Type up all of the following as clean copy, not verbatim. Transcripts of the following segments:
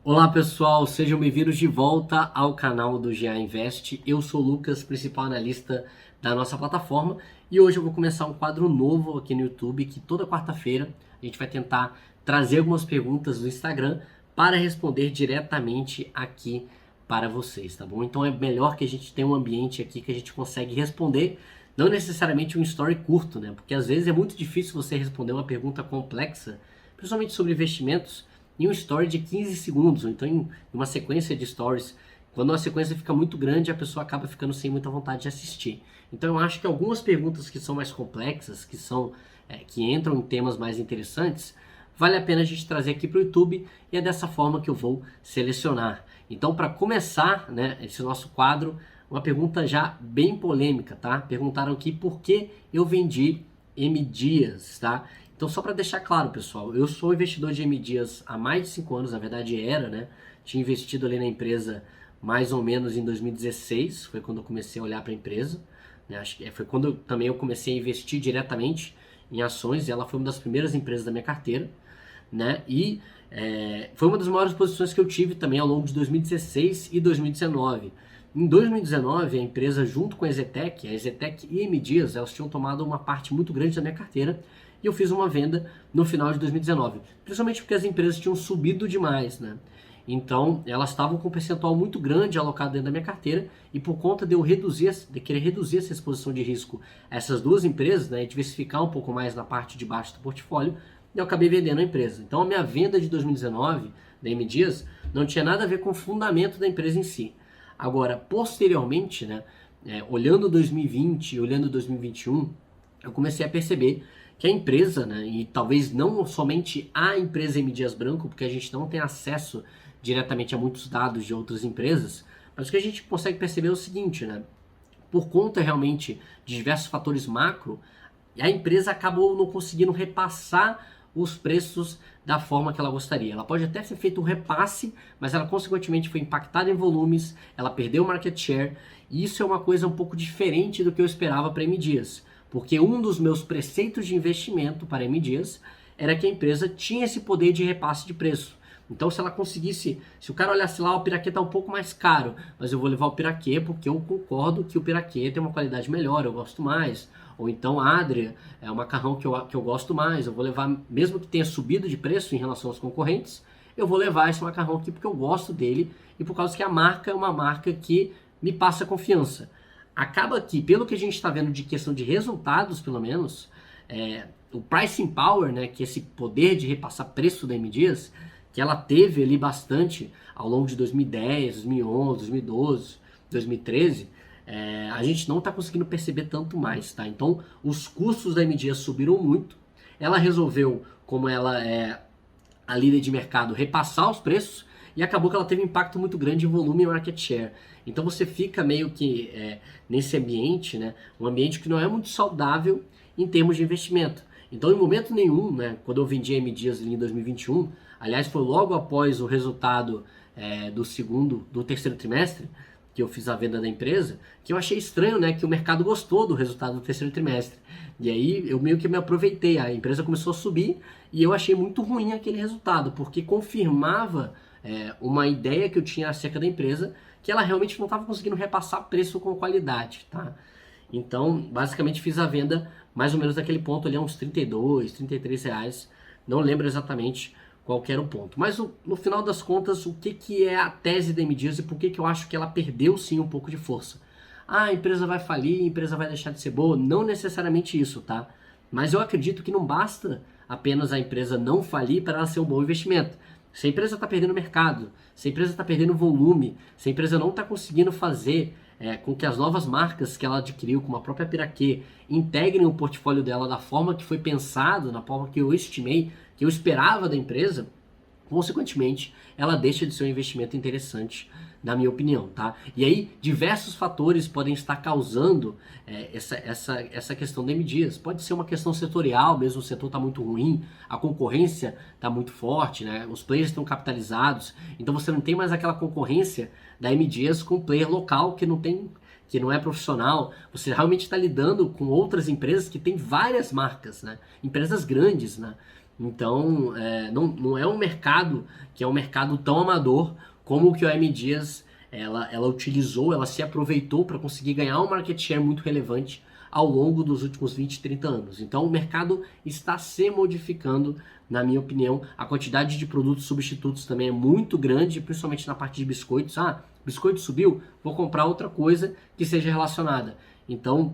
Olá pessoal, sejam bem-vindos de volta ao canal do GA Invest. Eu sou o Lucas, principal analista da nossa plataforma, e hoje eu vou começar um quadro novo aqui no YouTube, que toda quarta-feira a gente vai tentar trazer algumas perguntas do Instagram para responder diretamente aqui para vocês, tá bom? Então é melhor que a gente tenha um ambiente aqui que a gente consegue responder, não necessariamente um story curto, né? Porque às vezes é muito difícil você responder uma pergunta complexa, principalmente sobre investimentos, em um story de 15 segundos, ou então em uma sequência de stories. Quando a sequência fica muito grande, a pessoa acaba ficando sem muita vontade de assistir. Então eu acho que algumas perguntas que são mais complexas, que entram em temas mais interessantes, vale a pena a gente trazer aqui para o YouTube, e é dessa forma que eu vou selecionar. Então, para começar, né, esse nosso quadro, uma pergunta já bem polêmica, tá? Perguntaram aqui por que eu vendi M Dias, tá? Então, só para deixar claro, pessoal, eu sou investidor de M Dias há mais de 5 anos, na verdade era, né? Tinha investido ali na empresa mais ou menos em 2016, foi quando eu comecei a olhar para a empresa, né? Acho que foi quando também eu comecei a investir diretamente em ações, e ela foi uma das primeiras empresas da minha carteira, né? E foi uma das maiores posições que eu tive também ao longo de 2016 e 2019. Em 2019, a empresa, junto com a EZTEC e a M Dias, elas tinham tomado uma parte muito grande da minha carteira, e eu fiz uma venda no final de 2019, principalmente porque as empresas tinham subido demais, né? Então, elas estavam com um percentual muito grande alocado dentro da minha carteira, e por conta de eu querer reduzir essa exposição de risco a essas duas empresas, né, e diversificar um pouco mais na parte de baixo do portfólio, eu acabei vendendo a empresa. Então, a minha venda de 2019 da M Dias não tinha nada a ver com o fundamento da empresa em si. Agora, posteriormente, né, olhando 2020, olhando 2021, eu comecei a perceber que a empresa, né, e talvez não somente a empresa M Dias Branco, porque a gente não tem acesso diretamente a muitos dados de outras empresas, mas o que a gente consegue perceber é o seguinte, né, por conta realmente de diversos fatores macro, a empresa acabou não conseguindo repassar os preços da forma que ela gostaria. Ela pode até ter feito um repasse, mas ela consequentemente foi impactada em volumes, ela perdeu market share, e isso é uma coisa um pouco diferente do que eu esperava para a M Dias, porque um dos meus preceitos de investimento para a M Dias era que a empresa tinha esse poder de repasse de preço. Então, se ela conseguisse, se o cara olhasse lá, o piraquê está um pouco mais caro, mas eu vou levar o piraquê porque eu concordo que o piraquê tem uma qualidade melhor, eu gosto mais. Ou então a Adria é um macarrão que eu gosto mais, eu vou levar, mesmo que tenha subido de preço em relação aos concorrentes, eu vou levar esse macarrão aqui porque eu gosto dele e por causa que a marca é uma marca que me passa confiança. Acaba que, pelo que a gente está vendo de questão de resultados, pelo menos, o pricing power, né, que é esse poder de repassar preço da M Dias, que ela teve ali bastante ao longo de 2010, 2011, 2012, 2013, a gente não está conseguindo perceber tanto mais, tá? Então, os custos da M Dias subiram muito. Ela resolveu, como ela é a líder de mercado, repassar os preços, e acabou que ela teve um impacto muito grande em volume e market share. Então você fica meio que nesse ambiente, né, um ambiente que não é muito saudável em termos de investimento. Então, em momento nenhum, né, quando eu vendi a M Dias em 2021, aliás, foi logo após o resultado do terceiro trimestre, que eu fiz a venda da empresa, que eu achei estranho, né, que o mercado gostou do resultado do terceiro trimestre. E aí eu meio que me aproveitei, a empresa começou a subir e eu achei muito ruim aquele resultado, porque confirmava uma ideia que eu tinha acerca da empresa, que ela realmente não estava conseguindo repassar preço com qualidade, tá? Então, basicamente fiz a venda mais ou menos daquele ponto ali, a uns 32, 33 reais, não lembro exatamente qual que era o ponto. Mas no final das contas, o que é a tese da M Dias e por que eu acho que ela perdeu sim um pouco de força? Ah, a empresa vai falir, a empresa vai deixar de ser boa? Não necessariamente isso, tá? Mas eu acredito que não basta apenas a empresa não falir para ela ser um bom investimento. Se a empresa está perdendo mercado, se a empresa está perdendo volume, se a empresa não está conseguindo fazer com que as novas marcas que ela adquiriu, como a própria Piraquê, integrem o portfólio dela da forma que foi pensado, na forma que eu estimei, que eu esperava da empresa, consequentemente, ela deixa de ser um investimento interessante, na minha opinião, tá? E aí, diversos fatores podem estar causando essa questão da M Dias. Pode ser uma questão setorial, mesmo o setor está muito ruim, a concorrência está muito forte, né? Os players estão capitalizados, então você não tem mais aquela concorrência da M Dias com o player local que não tem que não é profissional, você realmente está lidando com outras empresas que têm várias marcas, né? Empresas grandes, né? Então, não é um mercado que é um mercado tão amador como o que o AM Dias ela utilizou, ela se aproveitou para conseguir ganhar um market share muito relevante ao longo dos últimos 20, 30 anos. Então o mercado está se modificando, na minha opinião. A quantidade de produtos substitutos também é muito grande, principalmente na parte de biscoitos. Ah, biscoito subiu, vou comprar outra coisa que seja relacionada. Então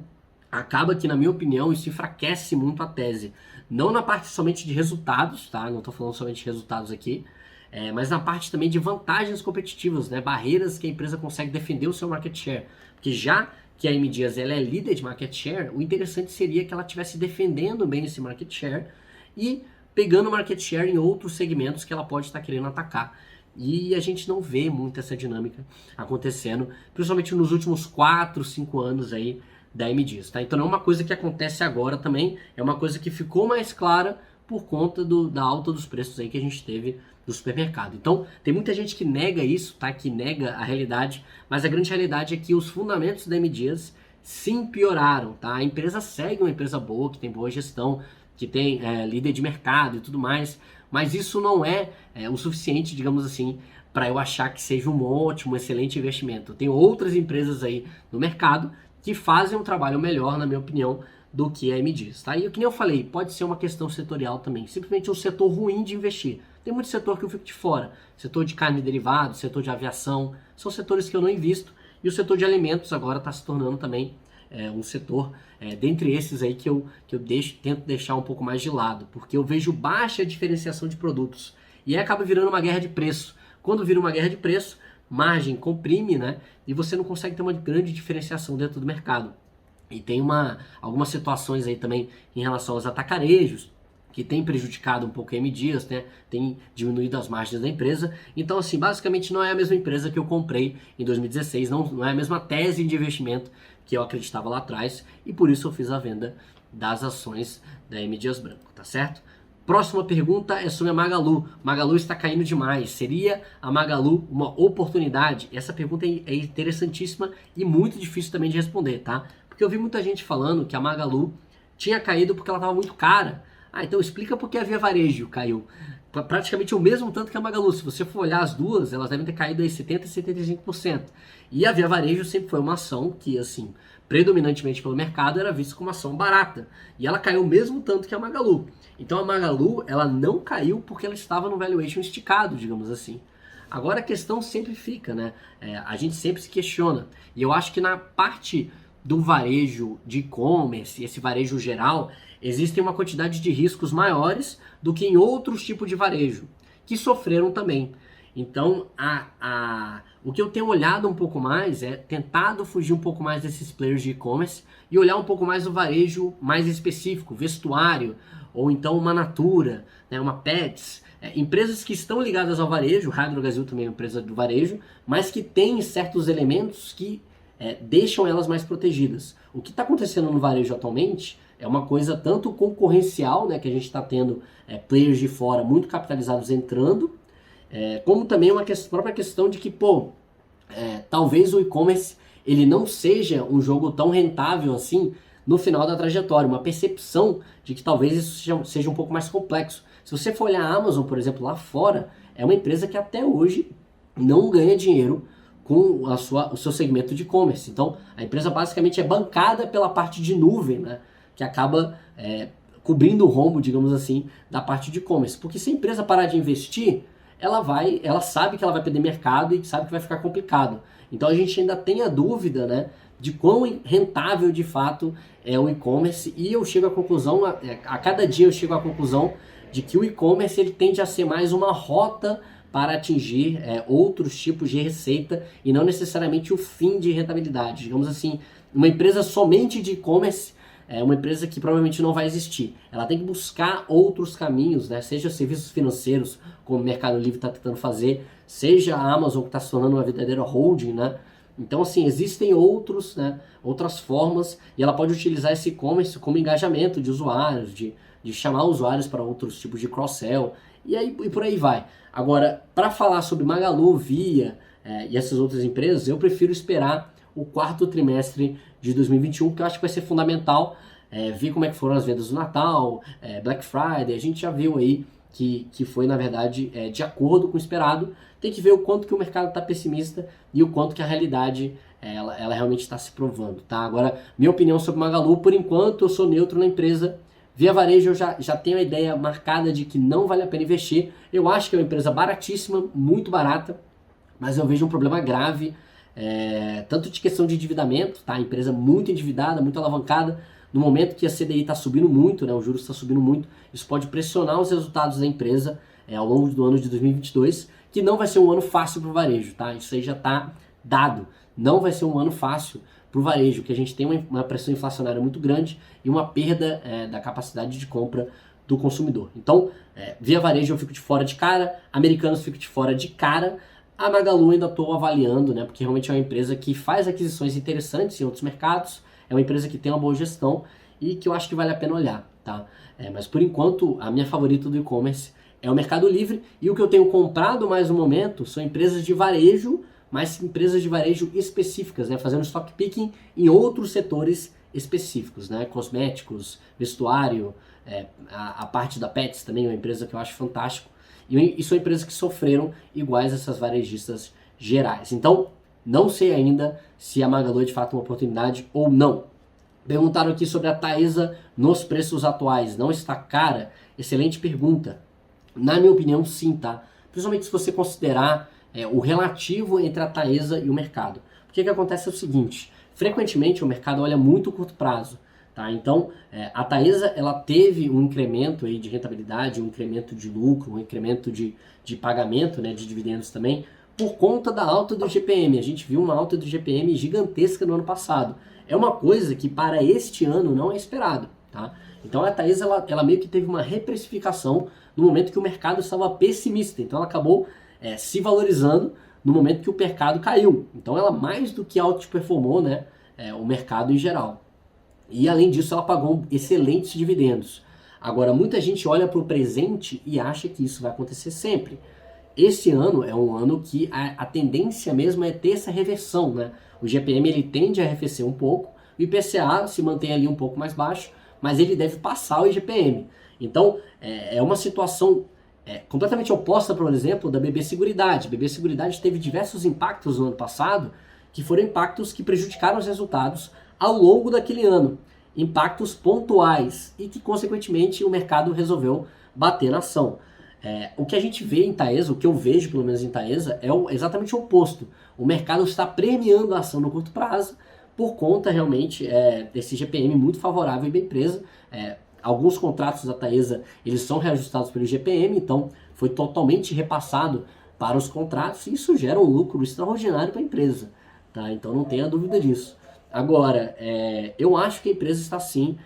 acaba que, na minha opinião, isso enfraquece muito a tese. Não na parte somente de resultados, tá? Não estou falando somente de resultados aqui, mas na parte também de vantagens competitivas, né? Barreiras que a empresa consegue defender o seu market share. Porque já que a AM Dias ela é líder de market share, o interessante seria que ela estivesse defendendo bem esse market share e pegando market share em outros segmentos que ela pode estar querendo atacar. E a gente não vê muito essa dinâmica acontecendo, principalmente nos últimos 4, 5 anos aí da AM Dias, tá? Então não é uma coisa que acontece agora também, é uma coisa que ficou mais clara por conta da alta dos preços aí que a gente teve do supermercado. Então, tem muita gente que nega isso, tá? Que nega a realidade, mas a grande realidade é que os fundamentos da AM Dias sim pioraram, tá? A empresa segue uma empresa boa, que tem boa gestão, que tem líder de mercado e tudo mais, mas isso não é o suficiente, digamos assim, para eu achar que seja um ótimo, excelente investimento. Tem outras empresas aí no mercado que fazem um trabalho melhor, na minha opinião, do que a AM Dias, tá? E que nem eu falei, pode ser uma questão setorial também, simplesmente um setor ruim de investir. Tem muito setor que eu fico de fora, setor de carne e derivados, setor de aviação, são setores que eu não invisto, e o setor de alimentos agora está se tornando também um setor dentre esses aí que eu tento deixar um pouco mais de lado, porque eu vejo baixa diferenciação de produtos, e aí acaba virando uma guerra de preço. Quando vira uma guerra de preço, margem comprime, né? E você não consegue ter uma grande diferenciação dentro do mercado. E tem algumas situações aí também em relação aos atacarejos, que tem prejudicado um pouco a AM Dias, né? Tem diminuído as margens da empresa. Então, assim, basicamente não é a mesma empresa que eu comprei em 2016, não é a mesma tese de investimento que eu acreditava lá atrás, e por isso eu fiz a venda das ações da AM Dias Branco, tá certo? Próxima pergunta é sobre a Magalu. Magalu está caindo demais. Seria a Magalu uma oportunidade? Essa pergunta é interessantíssima e muito difícil também de responder, tá? Porque eu vi muita gente falando que a Magalu tinha caído porque ela estava muito cara. Ah, então explica por que a Via Varejo caiu. Praticamente o mesmo tanto que a Magalu. Se você for olhar as duas, elas devem ter caído aí 70% e 75%. E a Via Varejo sempre foi uma ação que, assim, predominantemente pelo mercado, era vista como uma ação barata. E ela caiu o mesmo tanto que a Magalu. Então a Magalu, ela não caiu porque ela estava no valuation esticado, digamos assim. Agora a questão sempre fica, né? A gente sempre se questiona. E eu acho que na parte do varejo de e-commerce, esse varejo geral, existem uma quantidade de riscos maiores do que em outros tipos de varejo, que sofreram também. Então, o que eu tenho olhado um pouco mais é tentado fugir um pouco mais desses players de e-commerce e olhar um pouco mais o varejo mais específico, vestuário, ou então uma Natura, né, uma Pets, empresas que estão ligadas ao varejo. O Raia Drogasil também é uma empresa do varejo, mas que tem certos elementos que deixam elas mais protegidas. O que está acontecendo no varejo atualmente é uma coisa tanto concorrencial, né, que a gente está tendo players de fora muito capitalizados entrando, como também uma própria questão de que, talvez o e-commerce ele não seja um jogo tão rentável assim no final da trajetória, uma percepção de que talvez isso seja um pouco mais complexo. Se você for olhar a Amazon, por exemplo, lá fora, é uma empresa que até hoje não ganha dinheiro com o seu segmento de e-commerce. Então, a empresa basicamente é bancada pela parte de nuvem, né, que acaba cobrindo o rombo, digamos assim, da parte de e-commerce. Porque se a empresa parar de investir, ela sabe que ela vai perder mercado e sabe que vai ficar complicado. Então, a gente ainda tem a dúvida, né, de quão rentável de fato é o e-commerce, e eu chego à conclusão, a cada dia eu chego à conclusão de que o e-commerce ele tende a ser mais uma rota para atingir outros tipos de receita e não necessariamente o fim de rentabilidade. Digamos assim, uma empresa somente de e-commerce é uma empresa que provavelmente não vai existir. Ela tem que buscar outros caminhos, né? Seja serviços financeiros, como o Mercado Livre está tentando fazer, seja a Amazon que está se tornando uma verdadeira holding, né? Então, assim, existem outras formas, e ela pode utilizar esse e-commerce como engajamento de usuários, de chamar usuários para outros tipos de cross-sell, e por aí vai. Agora, para falar sobre Magalu, Via e essas outras empresas, eu prefiro esperar o quarto trimestre de 2021, que eu acho que vai ser fundamental ver como é que foram as vendas do Natal, Black Friday. A gente já viu aí que foi, na verdade, de acordo com o esperado. Tem que ver o quanto que o mercado está pessimista e o quanto que a realidade ela realmente está se provando, tá? Agora, minha opinião sobre Magalu, por enquanto eu sou neutro na empresa. Via Varejo eu já tenho a ideia marcada de que não vale a pena investir. Eu acho que é uma empresa baratíssima, muito barata, mas eu vejo um problema grave, tanto de questão de endividamento, tá? A empresa muito endividada, muito alavancada. No momento que a CDI está subindo muito, né, o juros está subindo muito, isso pode pressionar os resultados da empresa ao longo do ano de 2022, que não vai ser um ano fácil para o varejo, tá? Isso aí já está dado. Não vai ser um ano fácil para o varejo, que a gente tem uma pressão inflacionária muito grande e uma perda da capacidade de compra do consumidor. Então, via varejo eu fico de fora de cara, Americanos fico de fora de cara, a Magalu ainda estou avaliando, né, porque realmente é uma empresa que faz aquisições interessantes em outros mercados, é uma empresa que tem uma boa gestão e que eu acho que vale a pena olhar, tá? Mas por enquanto, a minha favorita do e-commerce é o Mercado Livre, e o que eu tenho comprado mais no momento são empresas de varejo, mas empresas de varejo específicas, né? Fazendo stock picking em outros setores específicos, né? Cosméticos, vestuário, a parte da Pets também é uma empresa que eu acho fantástico, e são empresas que sofreram iguais a essas varejistas gerais. Então, não sei ainda se a Magalu é de fato uma oportunidade ou não. Perguntaram aqui sobre a Taesa nos preços atuais. Não está cara? Excelente pergunta. Na minha opinião, sim, tá? Principalmente se você considerar o relativo entre a Taesa e o mercado. O que acontece é o seguinte, frequentemente o mercado olha muito curto prazo. Tá? Então, a Taesa ela teve um incremento aí de rentabilidade, um incremento de lucro, um incremento de pagamento, né, de dividendos também, por conta da alta do GPM. A gente viu uma alta do GPM gigantesca no ano passado. É uma coisa que para este ano não é esperado, tá? Então a Taesa ela meio que teve uma reprecificação no momento que o mercado estava pessimista. Então ela acabou se valorizando no momento que o mercado caiu. Então ela mais do que outperformou, né, o mercado em geral. E além disso ela pagou excelentes dividendos. Agora muita gente olha para o presente e acha que isso vai acontecer sempre. Esse ano é um ano que a tendência mesmo é ter essa reversão, né? O GPM ele tende a arrefecer um pouco, o IPCA se mantém ali um pouco mais baixo, mas ele deve passar o IGPM. Então é uma situação completamente oposta, por exemplo, da BB Seguridade. A BB Seguridade teve diversos impactos no ano passado, que foram impactos que prejudicaram os resultados ao longo daquele ano. Impactos pontuais e que, consequentemente, o mercado resolveu bater na ação. O que a gente vê em Taesa, o que eu vejo pelo menos em Taesa, é exatamente o oposto. O mercado está premiando a ação no curto prazo por conta realmente desse GPM muito favorável da empresa. Alguns contratos da Taesa eles são reajustados pelo GPM, então foi totalmente repassado para os contratos e isso gera um lucro extraordinário para a empresa. Tá? Então não tenha dúvida disso. Agora, eu acho que a empresa está sim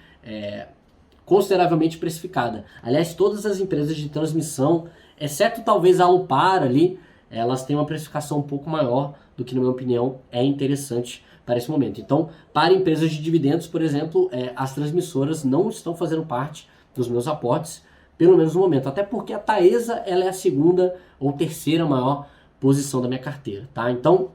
consideravelmente precificada. Aliás, todas as empresas de transmissão, exceto talvez a Alupar ali, elas têm uma precificação um pouco maior do que, na minha opinião, é interessante para esse momento. Então, para empresas de dividendos, por exemplo, as transmissoras não estão fazendo parte dos meus aportes, pelo menos no momento. Até porque a Taesa ela é a segunda ou terceira maior posição da minha carteira. Tá? Então,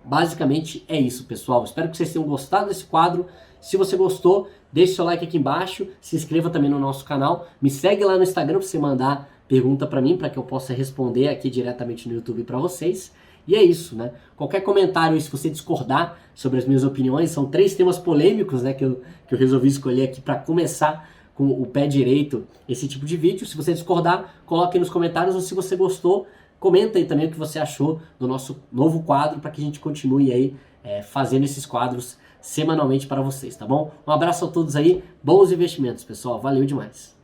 basicamente é isso, pessoal. Espero que vocês tenham gostado desse quadro. Se você gostou, deixe seu like aqui embaixo, se inscreva também no nosso canal, me segue lá no Instagram para você mandar pergunta para mim, para que eu possa responder aqui diretamente no YouTube para vocês. E é isso, né? Qualquer comentário, se você discordar sobre as minhas opiniões, são 3 temas polêmicos, né, que eu resolvi escolher aqui para começar com o pé direito esse tipo de vídeo. Se você discordar, coloque aí nos comentários, ou se você gostou, comenta aí também o que você achou do nosso novo quadro, para que a gente continue aí fazendo esses quadros semanalmente para vocês, tá bom? Um abraço a todos aí, bons investimentos, pessoal. Valeu demais!